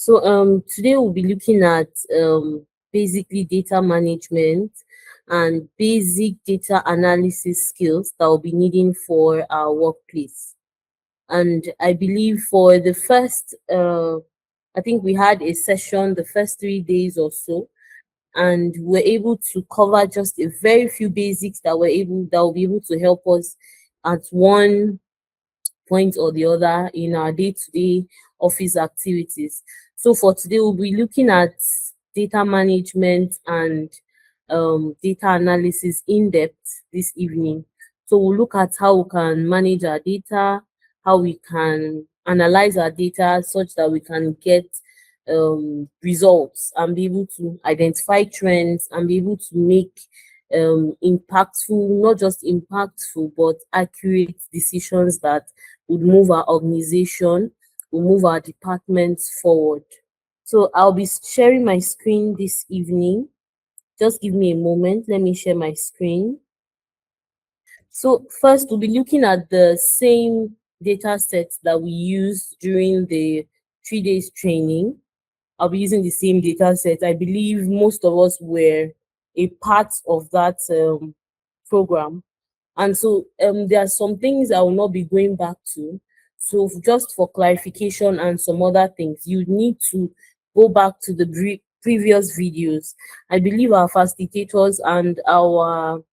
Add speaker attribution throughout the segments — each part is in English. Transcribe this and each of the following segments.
Speaker 1: Today we'll be looking at basically data management and basic data analysis skills that we'll be needing for our workplace. And I believe for the first, I think we had a session the first 3 days or so, and we're able to cover just a very few basics that will be able to help us at one point or the other in our day-to-day office activities. So for today, we'll be looking at data management and data analysis in depth this evening. So we'll look at how we can manage our data, how we can analyze our data such that we can get results and be able to identify trends and be able to make impactful, not just impactful, but accurate decisions that would move our organization, will move our departments forward. So I'll be sharing my screen this evening. Just give me a moment. Let me share my screen. So first, we'll be looking at the same data sets that we used during the 3 days training. I'll be using the same data set. I believe most of us were a part of that program. And so there are some things I will not be going back to. So just for clarification and some other things, you need to go back to the previous videos. I believe our facilitators and our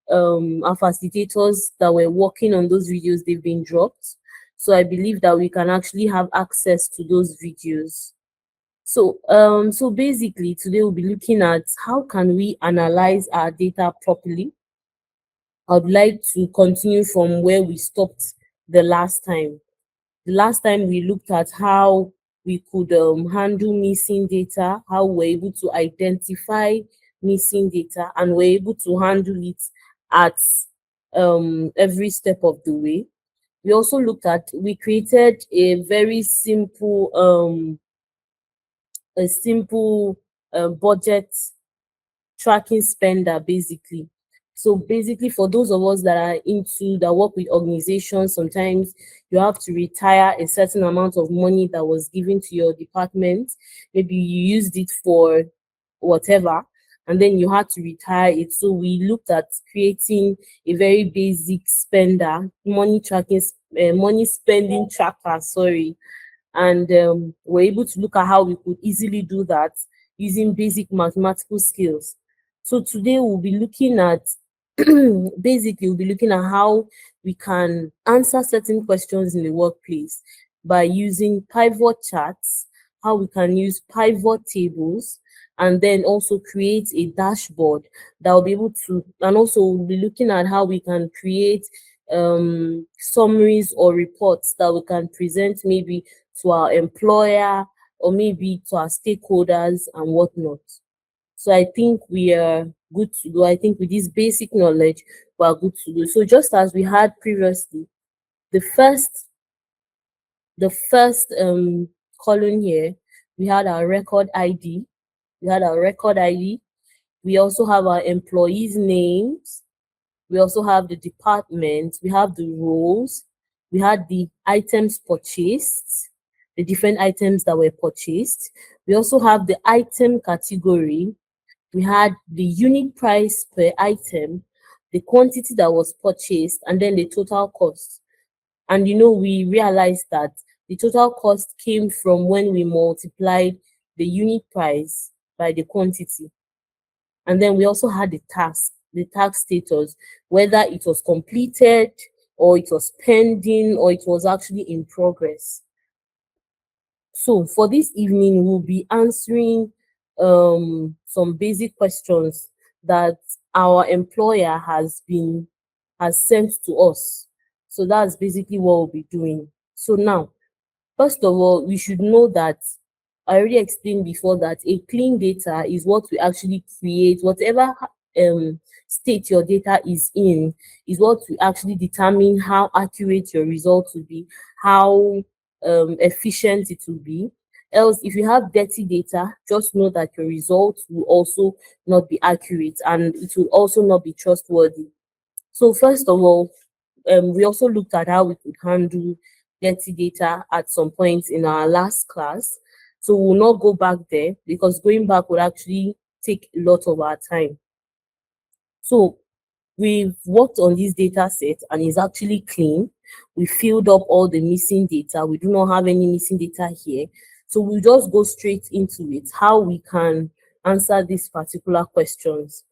Speaker 1: facilitators that were working on those videos, they've been dropped. So I believe that we can actually have access to those videos. So basically today we'll be looking at how can we analyze our data properly. I'd like to continue from where we stopped the last time. The last time we looked at how we could handle missing data, how we're able to identify missing data, and we're able to handle it at every step of the way. We also looked at, we created a very simple budget tracking spender basically. So basically, for those of us that work with organizations, sometimes you have to retire a certain amount of money that was given to your department. Maybe you used it for whatever, and then you had to retire it. So we looked at creating a very basic spender, money spending tracker, sorry. And we're able to look at how we could easily do that using basic mathematical skills. So today we'll be looking at basically we'll be looking at how we can answer certain questions in the workplace by using pivot charts, how we can use pivot tables, and then also create a dashboard that will be able to, and also we'll be looking at how we can create summaries or reports that we can present maybe to our employer or maybe to our stakeholders and whatnot. So I think we are good to go. I think with this basic knowledge, we are good to go. So just as we had previously, the first column here, we had our record ID. We also have our employees' names. We also have the department. We have the roles. We had the items purchased, the different items that were purchased. We also have the item category. We had the unit price per item, the quantity that was purchased, and then the total cost. And we realized that the total cost came from when we multiplied the unit price by the quantity. And then we also had the task status, whether it was completed or it was pending or it was actually in progress. So for this evening, we'll be answering some basic questions that our employer has sent to us. So that's basically what we'll be doing. So now, first of all, we should know that I already explained before that a clean data is what we actually create. Whatever state your data is in is what will actually determine how accurate your results will be, how efficient it will be. Else, if you have dirty data, just know that your results will also not be accurate and it will also not be trustworthy. So first of all, we also looked at how we could handle dirty data at some point in our last class. So we'll not go back there because going back would actually take a lot of our time. So we've worked on this data set and it's actually clean. We filled up all the missing data. We do not have any missing data here. So we'll just go straight into it, how we can answer these particular questions.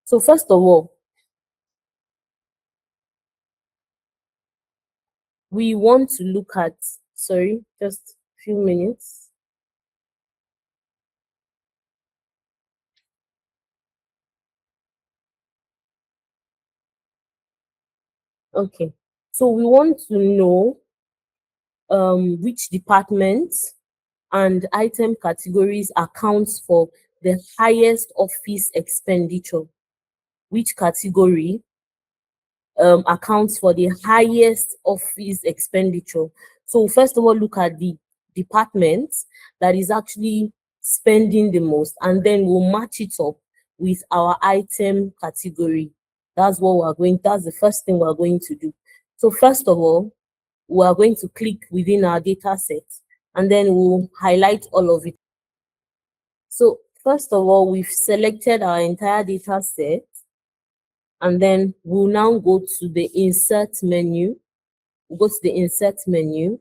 Speaker 1: So first of all, we want to look at, sorry, just a few minutes. Okay, so we want to know which departments and item categories accounts for the highest office expenditure. Which category accounts for the highest office expenditure? So first of all, look at the department that is actually spending the most, and then we'll match it up with our item category. That's the first thing we're going to do. So first of all, we are going to click within our data set and then we'll highlight all of it. So first of all, we've selected our entire data set and then we'll now go to the insert menu. We'll go to the insert menu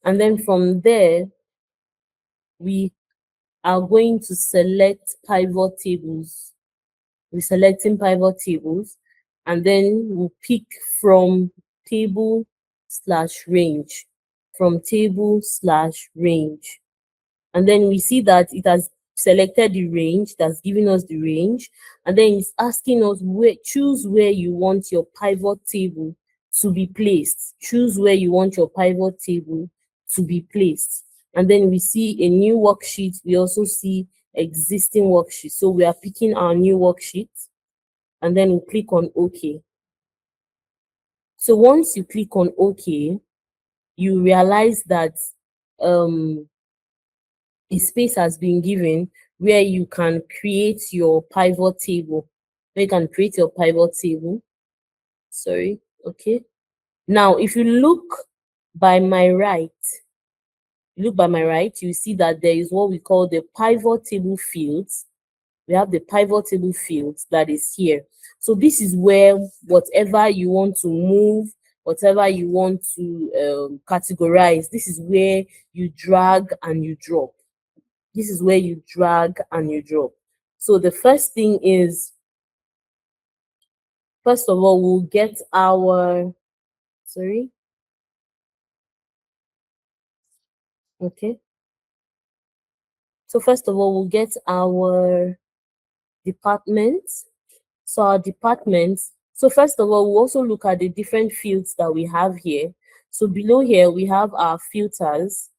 Speaker 1: and then from there, we are going to select pivot tables. We're selecting pivot tables and then we'll pick from table/range, from table/range. And then we see that it has selected the range, that's giving us the range, and then it's asking us choose where you want your pivot table to be placed. Choose where you want your pivot table to be placed. And then we see a new worksheet. We also see existing worksheet. So we are picking our new worksheet and then we click on OK. So once you click on OK, you realize that a space has been given where you can create your pivot table. Sorry, okay. Now, if you look by my right, you see that there is what we call the pivot table fields. We have the pivot table fields that is here. So this is where whatever you want to move, whatever you want to categorize, this is where you drag and you drop. This is where you drag and you drop. So the first thing is, first of all, we'll get our, sorry. Okay. So first of all, we'll get our departments. So our departments. So first of all, we'll also look at the different fields that we have here. So below here, we have our filters.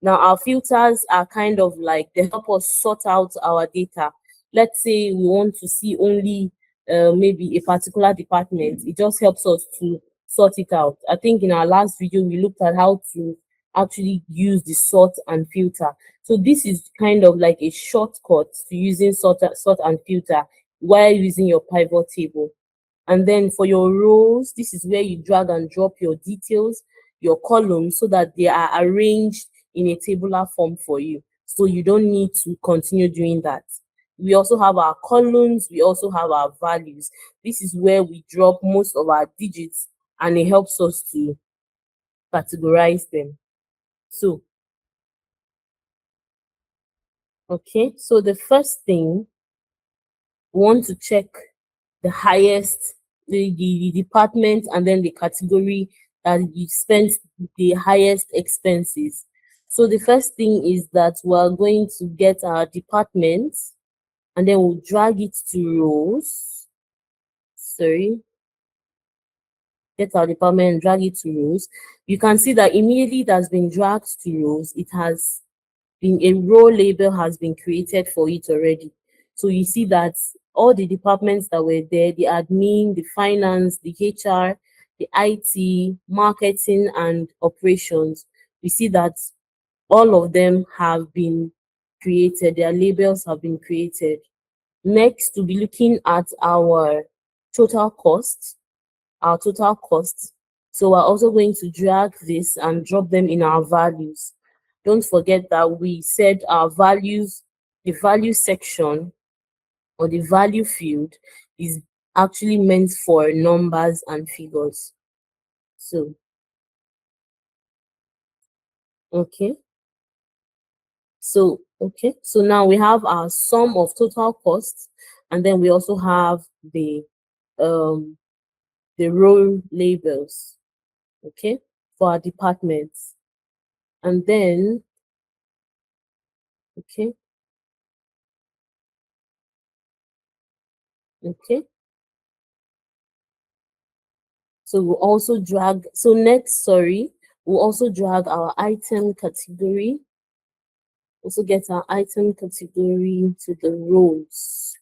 Speaker 1: Now, our filters are kind of like, they help us sort out our data. Let's say we want to see only maybe a particular department. It just helps us to sort it out. I think in our last video, we looked at how to actually use the sort and filter. So this is kind of like a shortcut to using sort and filter while using your pivot table. And then for your rows, this is where you drag and drop your details, your columns, so that they are arranged in a tabular form for you. So you don't need to continue doing that. We also have our columns, we also have our values. This is where we drop most of our digits and it helps us to categorize them. So, okay, so the first thing, we want to check the highest, the department and then the category that you spent the highest expenses. So the first thing is that we're going to get our department and then we'll drag it to rows. Sorry. Get our department and drag it to rows. You can see that immediately it has been dragged to rows. It has been, a row label has been created for it already. So you see that all the departments that were there, the admin, the finance, the HR, the IT, marketing, and operations, we see that all of them have been created. Their labels have been created. Next, we'll be looking at our total cost. So we're also going to drag this and drop them in our values. don't forget that we said our values, the value section or the value field is actually meant for numbers and figures. So, okay. So, okay. So now we have our sum of total costs, and then we also have um the role labels, okay, for our departments. And then, okay, okay. So we'll also drag, so next, sorry, we'll also drag our item category, also get our item category to the rows.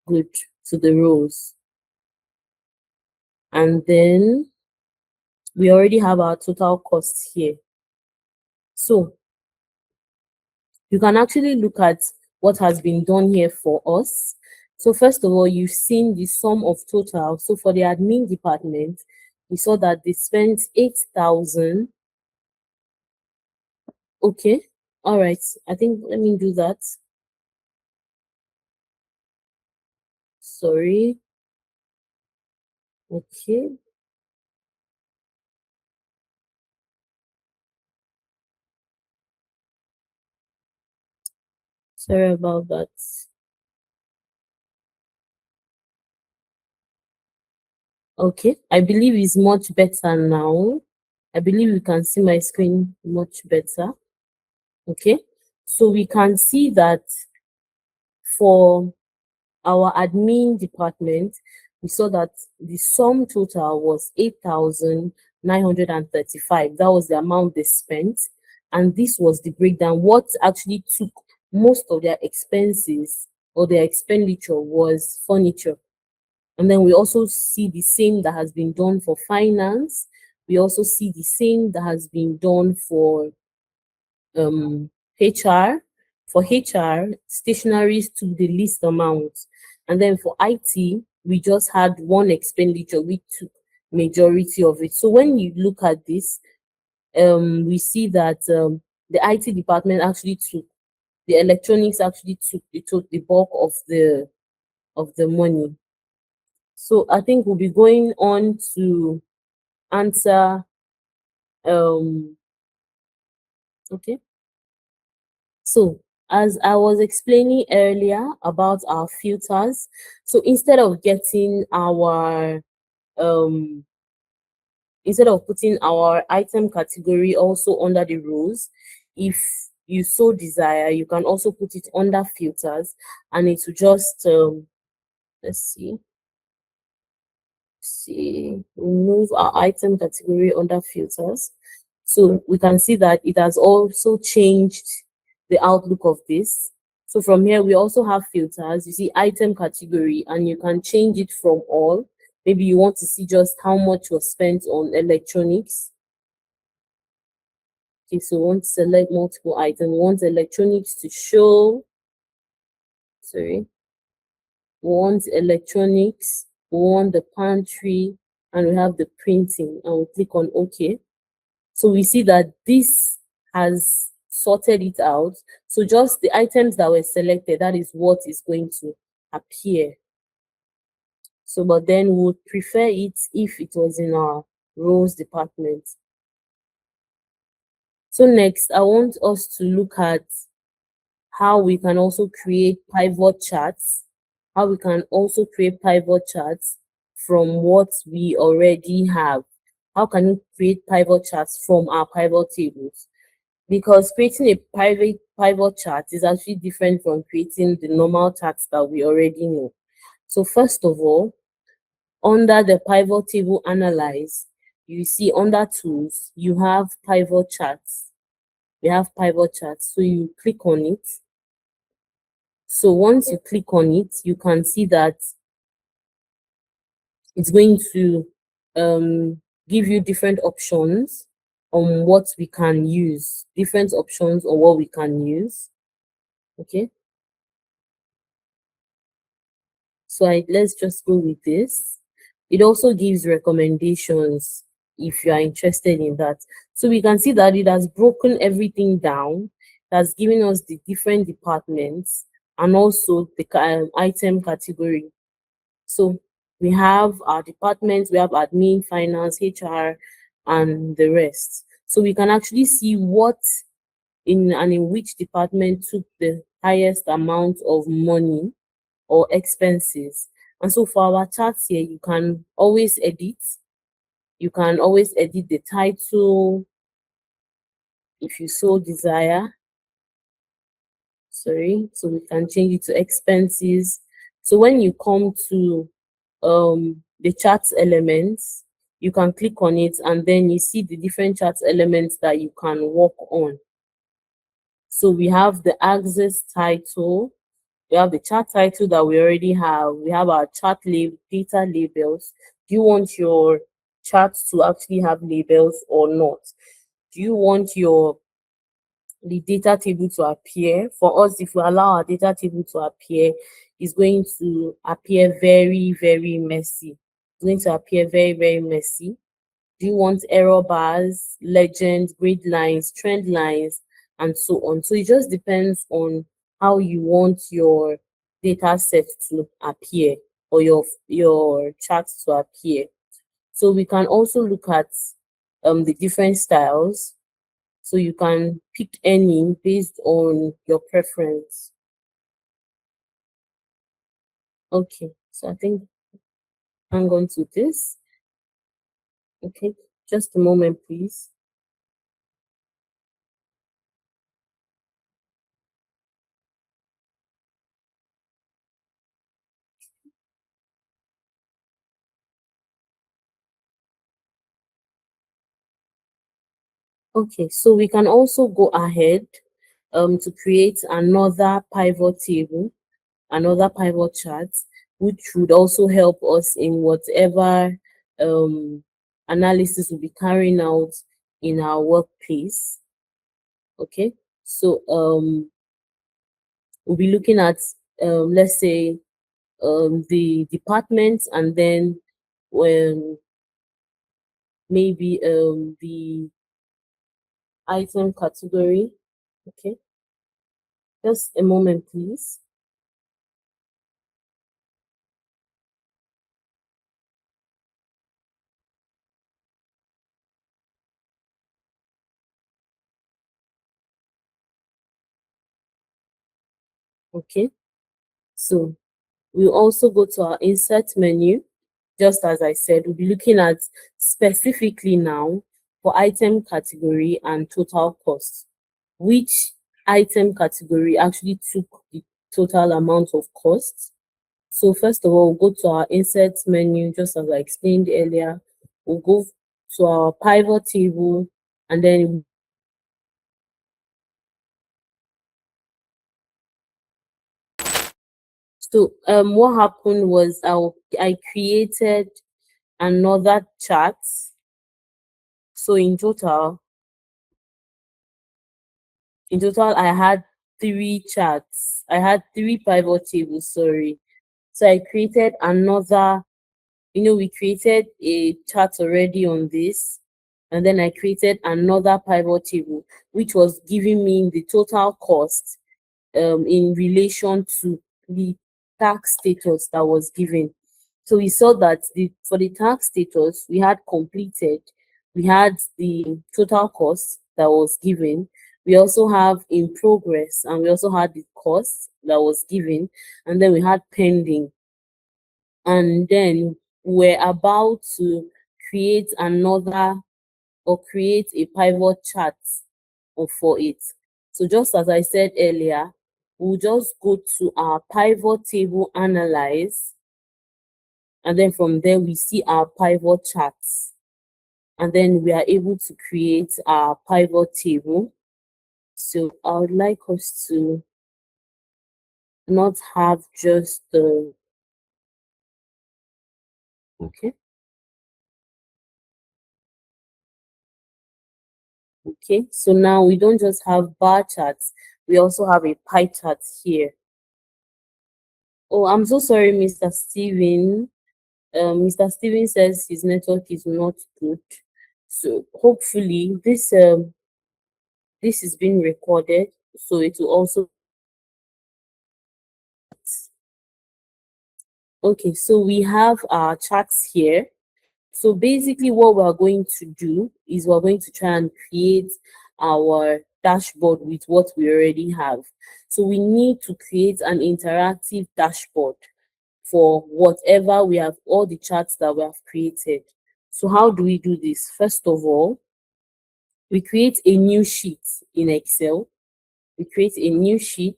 Speaker 1: Good, to the rows. And then we already have our total costs here. So you can actually look at what has been done here for us. So first of all, you've seen the sum of total. So for the admin department, we saw that they spent 8,000. Okay, all right. I think let me do that. Sorry. Okay. Sorry about that. Okay, I believe it's much better now. I believe you can see my screen much better. Okay, so we can see that for our admin department, we saw that the sum total was 8,935. That was the amount they spent. And this was the breakdown. What actually took most of their expenses or their expenditure was furniture. And then we also see the same that has been done for finance. We also see the same that has been done for HR. For HR, stationaries took the least amount. And then for IT, we just had one expenditure, we took majority of it. So when you look at this, we see that the IT department actually took, the electronics actually took the bulk of the money. So I think we'll be going on to answer okay. So as I was explaining earlier about our filters, so um instead of putting our item category also under the rows, if you so desire, you can also put it under filters, and it will just let's see, remove our item category under filters. So we can see that it has also changed the outlook of this. So from here, we also have filters. You see item category, and you can change it from all. Maybe you want to see just how much was spent on electronics. Okay, so we want to select multiple items. We want electronics to show, sorry, we want electronics, we want the pantry, and we have the printing, and we click on OK. So we see that this has sorted it out. So just the items that were selected, that is what is going to appear. So, but then we would prefer it if it was in our rows department. So next, I want us to look at how we can also create pivot charts, from what we already have. How can we create pivot charts from our pivot tables? Because creating a private pivot chart is actually different from creating the normal charts that we already know. So first of all, under the pivot table analyze, you see under tools, you have pivot charts. We have pivot charts. So you click on it. So once you click on it, you can see that it's going to give you different options on what we can use, Okay. So let's just go with this. It also gives recommendations if you are interested in that. So we can see that it has broken everything down. It has given us the different departments and also the item category. So we have our departments, we have admin, finance, HR, and the rest. So we can actually see what in which department took the highest amount of money or expenses. And so for our charts here, you can always edit. You can always edit the title if you so desire. Sorry, so we can change it to expenses. So when you come to the charts elements, you can click on it and then you see the different charts elements that you can work on. So we have the axis title, we have the chart title that we already have, we have our chart data labels. Do you want your charts to actually have labels or not? Do you want the data table to appear? For us, if we allow our data table to appear, it's going to appear very, very messy. It's going to appear very, very messy. Do you want error bars, legends, grid lines, trend lines, and so on? So it just depends on how you want your data set to appear or your charts to appear. So we can also look at the different styles. So you can pick any based on your preference. Okay, so I think hang on to this. Okay, just a moment, please. Okay, so we can also go ahead to create another pivot table, another pivot chart, which would also help us in whatever analysis we'll be carrying out in our workplace. Okay, so we'll be looking at let's say the departments and then when maybe the item category. Okay, just a moment, please. Okay, so we'll also go to our insert menu. Just as I said, we'll be looking at specifically now for item category and total cost. Which item category actually took the total amount of cost? So first of all, we'll go to our insert menu, just as I explained earlier. We'll go to our pivot table and then so what happened was I created another chart. So in total I had three charts. I had three pivot tables, sorry. So I created another, we created a chart already on this, and then I created another pivot table, which was giving me the total cost in relation to the tax status that was given. So we saw that for the tax status, we had completed, we had the total cost that was given. We also have in progress, and we also had the cost that was given, and then we had pending. And then we're about to create another or create a pivot chart for it. So just as I said earlier, we'll just go to our pivot table analyze, and then from there we see our pivot charts, and then we are able to create our pivot table. So I would like us to not have just the okay. Okay, so now we don't just have bar charts, we also have a pie chart here. Oh, I'm so sorry, Mr. Steven. Mr. Steven says his network is not good. So hopefully this is being recorded, so it will also. Okay, so we have our charts here. So basically what we're going to do is we're going to try and create our dashboard with what we already have. So we need to create an interactive dashboard for whatever we have, all the charts that we have created. So how do we do this? First of all, we create a new sheet in Excel. We create a new sheet,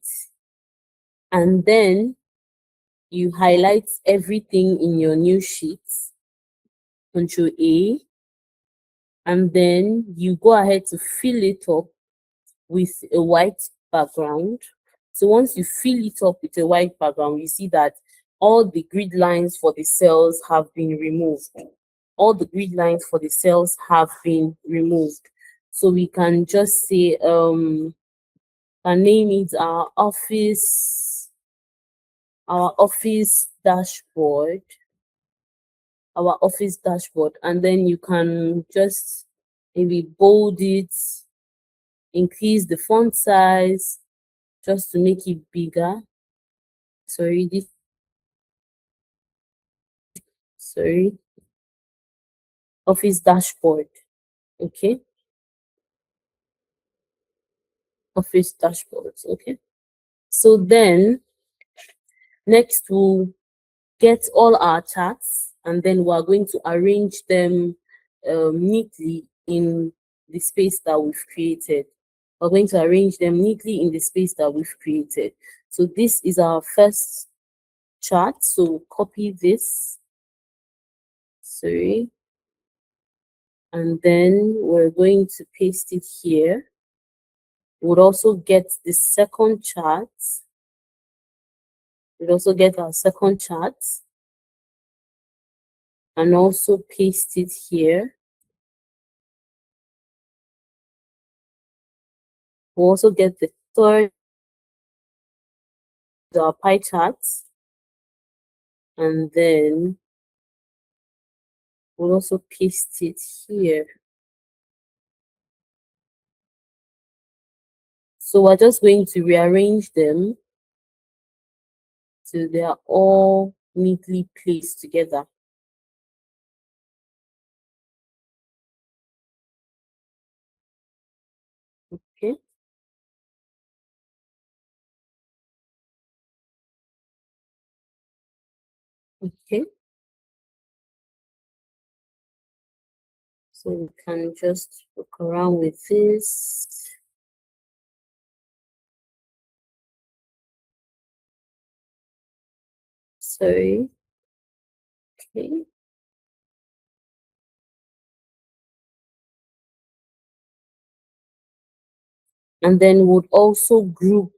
Speaker 1: and then you highlight everything in your new sheet, Control A, and then you go ahead to fill it up with a white background. So once you fill it up with a white background, you see that all the grid lines for the cells have been removed. All the grid lines for the cells have been removed. So we can just say, our name is our office dashboard, and then you can just maybe bold it, increase the font size just to make it bigger. Sorry, office dashboard. Okay, office dashboards. Okay, so then next we'll get all our charts, and then we're going to arrange them neatly in the space that we've created. We're going to arrange them neatly in the space that we've created. So this is our first chart. So copy this, sorry, and then we're going to paste it here. We'll also get the second chart. We'll also get our second chart and also paste it here. We'll also get the third, our pie charts, and then we'll also paste it here. So we're just going to rearrange them so they are all neatly placed together. Okay. Okay. So we can just look around with this. Sorry. Okay. And then we'll also group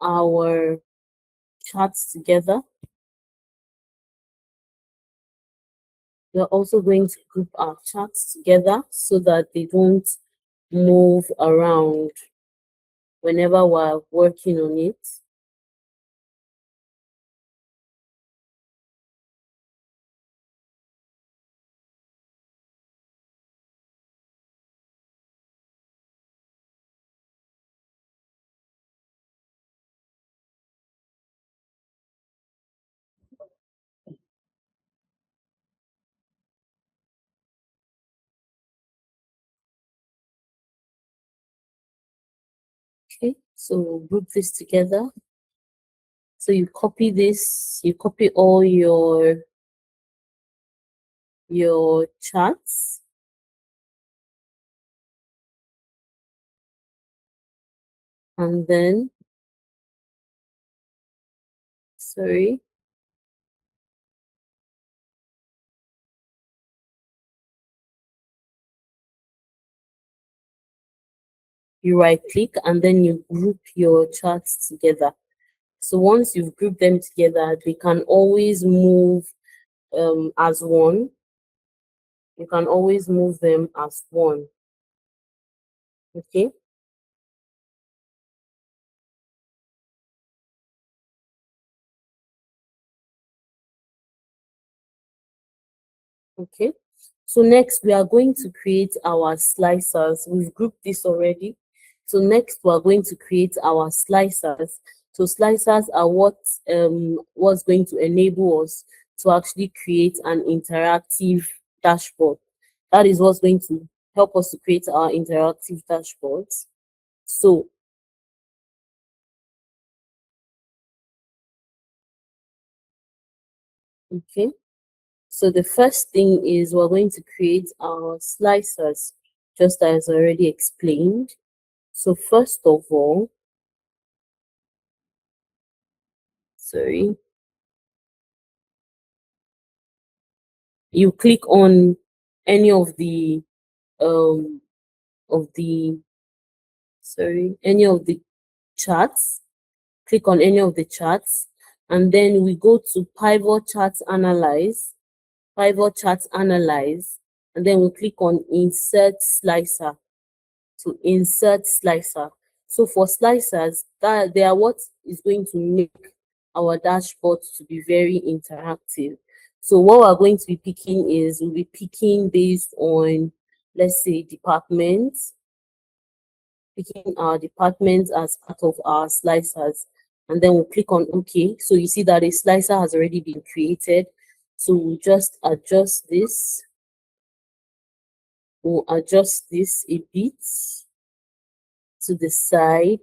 Speaker 1: our charts together. We're also going to group our charts together so that they don't move around whenever we're working on it. Okay, so we'll group this together. So you copy this, you copy all your charts. And then, sorry, you right click and then you group your charts together. So once you've grouped them together, they can always move as one. You can always move them as one. Okay. Okay. So next, we are going to create our slicers. We've grouped this already. So next, we are going to create our slicers. So slicers are what's going to enable us to actually create an interactive dashboard. That is what's going to help us to create our interactive dashboards. So okay. So the first thing is we're going to create our slicers, just as already explained. So first of all, sorry, you click on any um of the any of the charts, click on any of the charts, and then we go to pivot charts analyze, and then we click on insert slicer. To insert slicer. So for slicers, that they are what is going to make our dashboard to be very interactive. So what we're going to be picking is we'll be picking based on, let's say, departments, picking our departments as part of our slicers, and then we'll click on OK. So you see that a slicer has already been created. So we'll just adjust this. We'll adjust this a bit to the side.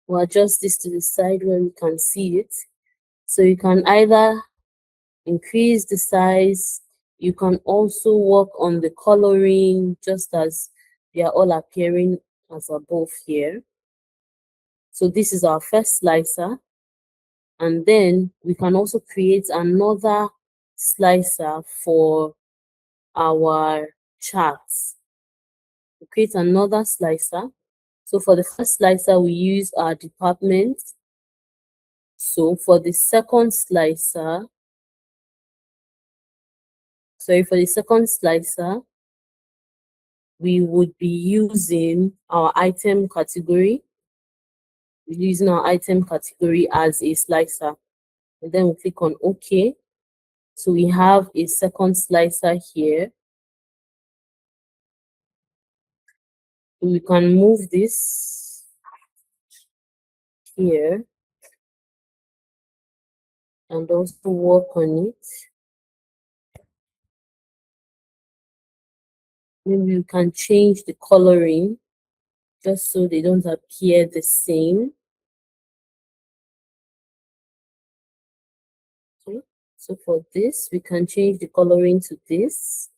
Speaker 1: We'll adjust this to the side where we can see it. So you can either increase the size, you can also work on the coloring just as they are all appearing as above here. So this is our first slicer. And then we can also create another slicer for our charts. We create another slicer. So for the first slicer, we use our department. So for the second slicer, we would be using our item category. We're using our item category as a slicer. And then we click on OK. So we have a second slicer here. We can move this here and also work on it. Maybe we can change the coloring just so they don't appear the same. Okay. So for this, we can change the coloring to this.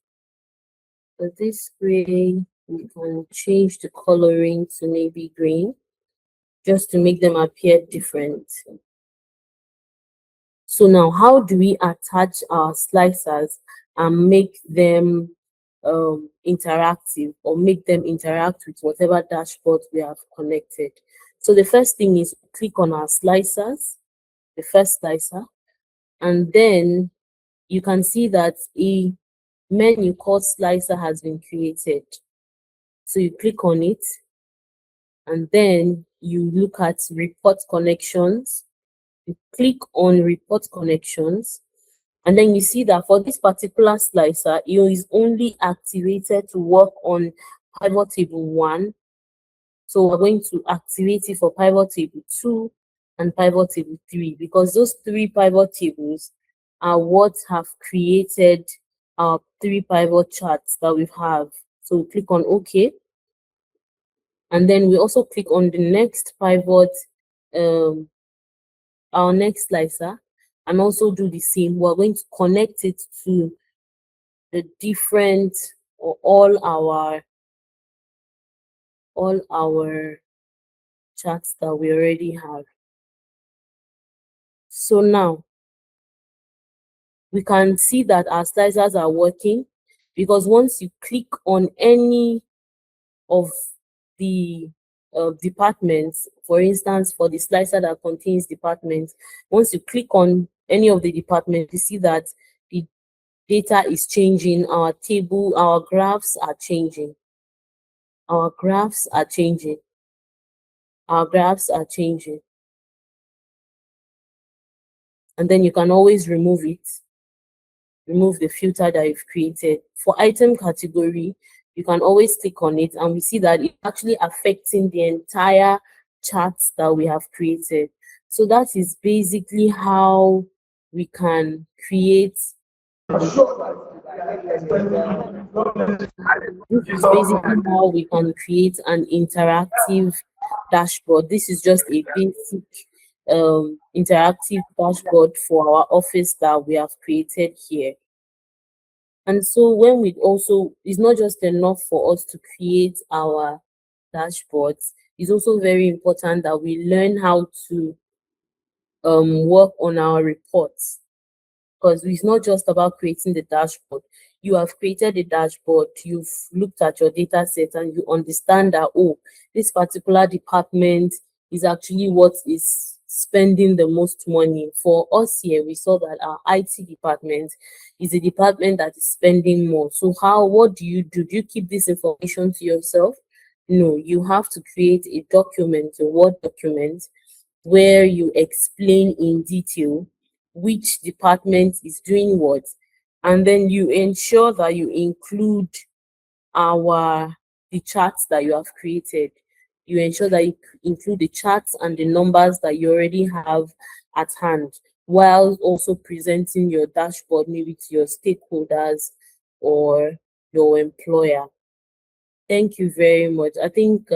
Speaker 1: For this gray, we can change the coloring to navy green just to make them appear different. So now, how do we attach our slicers and make them interactive, or make them interact with whatever dashboard we have connected? So the first thing is click on our slicers, the first slicer, and then you can see that a menu called slicer has been created. So you click on it, and then you look at report connections. You click on report connections, and then you see that for this particular slicer, it is only activated to work on pivot table 1. So we're going to activate it for pivot table 2 and pivot table 3, because those 3 pivot tables are what have created our 3 pivot charts that we have. So we click on OK. And then we also click on the next pivot, our next slicer, and also do the same. We're going to connect it to the different, or all our charts that we already have. So now we can see that our slicers are working, because once you click on any of the departments, for instance, for the slicer that contains departments, once you click on any of the departments, you see that the data is changing, our table, our graphs are changing. Our graphs are changing. Our graphs are changing. and then you can always remove the filter that you've created. For item category, you can always click on it, and we see that it's actually affecting the entire charts that we have created. So that is basically how we can create. This is basically how we can create an interactive dashboard. This is just a basic interactive dashboard for our office that we have created here. And so when we also, it's not just enough for us to create our dashboards, it's also very important that we learn how to work on our reports, because it's not just about creating the dashboard. You have created a dashboard, you've looked at your data set, and you understand that, oh, this particular department is actually what is spending the most money. For us here, we saw that our IT department is a department that is spending more. So what do you do? Do you keep this information to yourself? No, you have to create a document, a Word document, where you explain in detail which department is doing what, and then you ensure that you include the charts that you have created. You ensure that you include the charts and the numbers that you already have at hand, while also presenting your dashboard maybe to your stakeholders or your employer. Thank you very much. I think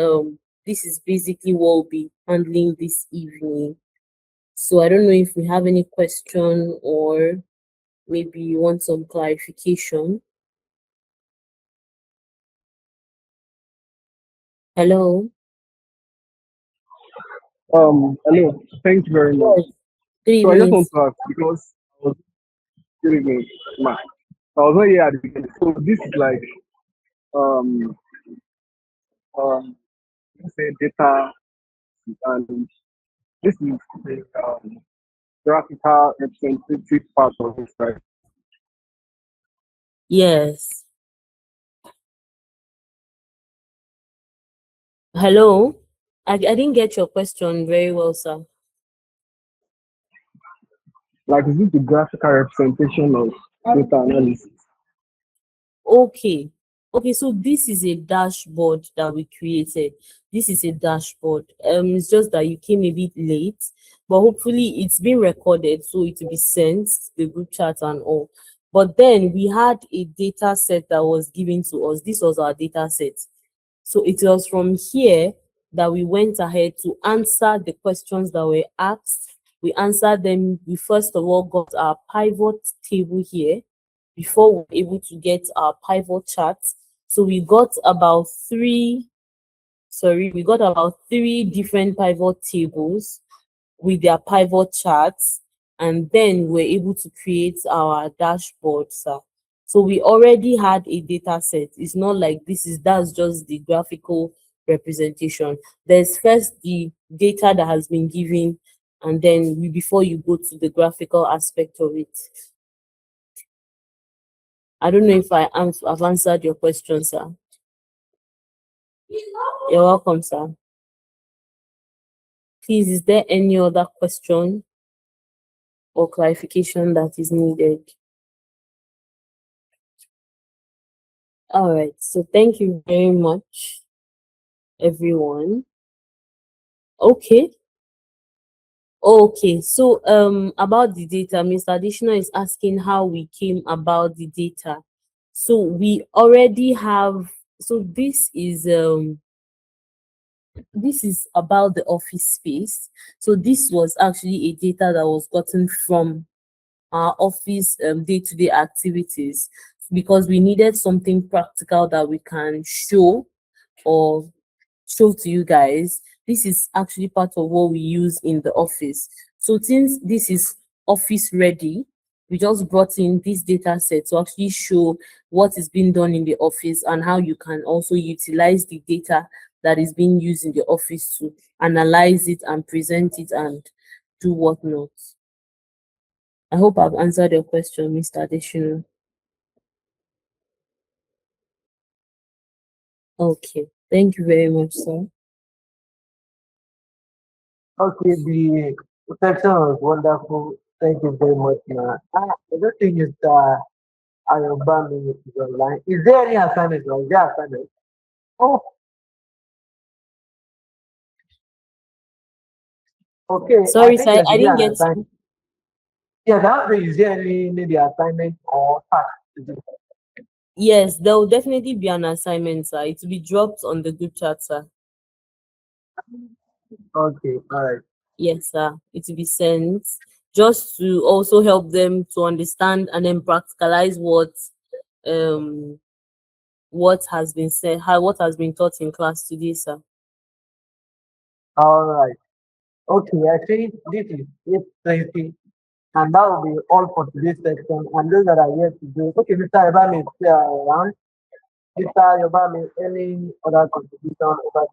Speaker 1: this is basically what we'll be handling this evening. So I don't know if we have any question, or maybe you want some clarification. Hello?
Speaker 2: Hello. Thank you very much.
Speaker 1: Yes. Good
Speaker 2: So I just
Speaker 1: evening.
Speaker 2: want to ask because I was giving my I was not here at the beginning. So this is like um let's say data, and this is the graphical representative part of it, right?
Speaker 1: Yes. Hello? I didn't get your question very well, sir.
Speaker 2: Like is it the graphical representation of data analysis?
Speaker 1: Okay. Okay, so this is a dashboard that we created. This is a dashboard. It's just that you came a bit late, but hopefully it's been recorded, so it will be sent to the group chat and all. But then we had a data set that was given to us. This was our data set. So it was from here that we went ahead to answer the questions that were asked. We answered them. We first of all got our pivot table here before we were able to get our pivot charts. So we got about three different pivot tables with their pivot charts, and then we're able to create our dashboard, sir. So we already had a data set. It's not like that's just the graphical representation. There's first the data that has been given, and then before you go to the graphical aspect of it. I don't know if I've answered your question, sir. You're welcome, sir. Please, is there any other question or clarification that is needed? All right, so thank you very much, everyone. Okay. Okay, so about the data, Mr. Additional is asking how we came about the data. So we already have, so this is about the office space. So this was actually a data that was gotten from our office day-to-day activities, because we needed something practical that we can or show to you guys. This is actually part of what we use in the office. So since this is office ready, we just brought in this data set to actually show what is being done in the office and how you can also utilize the data that is being used in the office to analyze it and present it and do whatnot. I hope I've answered your question, Mr. Additional. Okay, thank you very much, sir.
Speaker 3: Okay, the section was wonderful. Thank you very much, ma. The good thing is Ayobami is online. Is there any assignment or is there assignment? Oh, okay. I
Speaker 1: Sorry,
Speaker 3: think
Speaker 1: sir,
Speaker 3: there
Speaker 1: I
Speaker 3: should be
Speaker 1: didn't
Speaker 3: an
Speaker 1: get
Speaker 3: assignment. Yeah, that way, is there any maybe assignment or task to do?
Speaker 1: Yes, there will definitely be an assignment, sir. It will be dropped on the group chat, sir.
Speaker 3: Okay, all right.
Speaker 1: Yes, sir. It will be sent just to also help them to understand and then practicalize um what has been said, how what has been taught in class today, sir.
Speaker 3: All right. Okay, I think this is 8:20, and that will be all for today's section. And those that are here to do. Okay, Mr. Ayobami is still around. Mr. Ayobami, any other contribution over